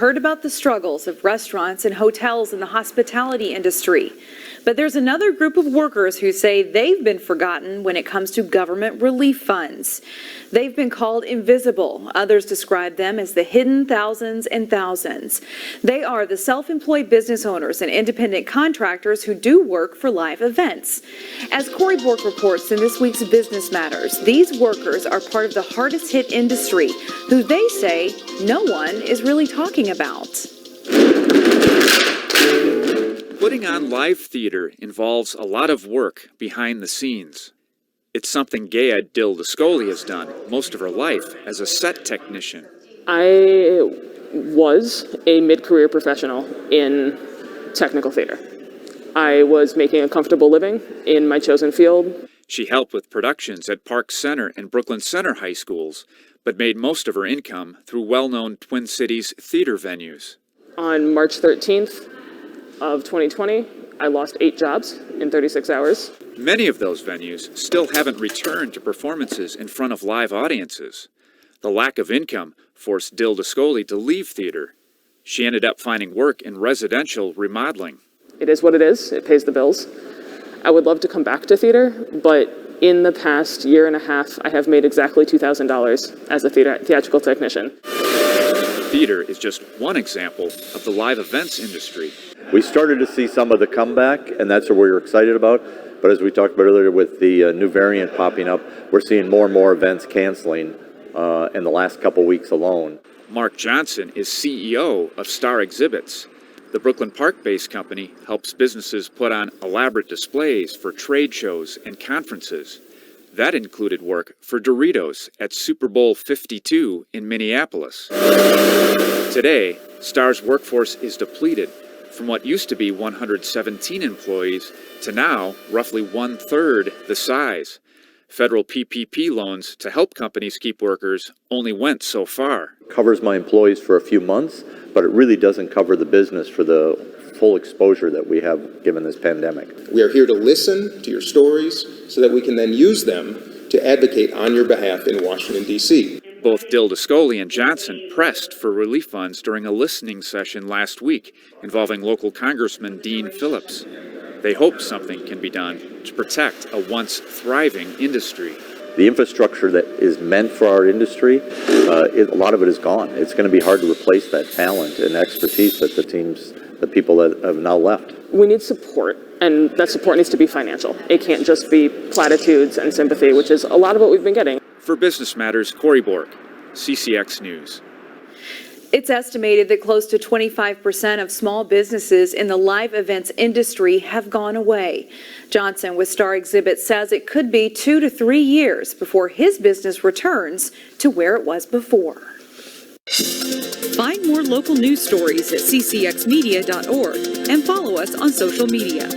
Heard about the struggles of restaurants and hotels in the hospitality industry. But there's another group of workers who say they've been forgotten when it comes to government relief funds. They've been called invisible. Others describe them as the hidden thousands and thousands. They are the self-employed business owners and independent contractors who do work for live events. As Corey Bork reports in this week's Business Matters, these workers are part of the hardest hit industry, who they say no one is really talking about. Putting on live theater involves a lot of work behind the scenes. It's something Gaea Dill-D'Ascoli has done most of her life as a set technician. I was a mid-career professional in technical theater. I was making a comfortable living in my chosen field. She helped with productions at Park Center and Brooklyn Center high schools, but made most of her income through well-known Twin Cities theater venues. On March 13th of 2020, I lost 8 jobs in 36 hours. Many of those venues still haven't returned to performances in front of live audiences. The lack of income forced Dill-D'Ascoli to leave theater. She ended up finding work in residential remodeling. It is what it is. It pays the bills. I would love to come back to theater, but in the past year and a half, I have made exactly $2,000 as a theatrical technician. Theater is just one example of the live events industry. We started to see some of the comeback, and that's what we were excited about. But as we talked about earlier with the new variant popping up, we're seeing more and more events canceling in the last couple weeks alone. Mark Johnson is CEO of Star Exhibits. The Brooklyn Park-based company helps businesses put on elaborate displays for trade shows and conferences. That included work for Doritos at Super Bowl 52 in Minneapolis. Today, Star's workforce is depleted from what used to be 117 employees to now roughly 1/3 the size. Federal PPP loans to help companies keep workers only went so far. Covers my employees for a few months, but it really doesn't cover the business for the full exposure that we have given this pandemic. We are here to listen to your stories so that we can then use them to advocate on your behalf in Washington, D.C. Both Dill-D'Ascoli and Johnson pressed for relief funds during a listening session last week involving local Congressman Dean Phillips. They hope something can be done to protect a once thriving industry. The infrastructure that is meant for our industry, a lot of it is gone. It's going to be hard to replace that talent and expertise that the people that have now left. We need support, and that support needs to be financial. It can't just be platitudes and sympathy, which is a lot of what we've been getting. For Business Matters, Corey Bork, CCX News. It's estimated that close to 25% of small businesses in the live events industry have gone away. Johnson with Star Exhibit says it could be 2 to 3 years before his business returns to where it was before. Find more local news stories at ccxmedia.org and follow us on social media.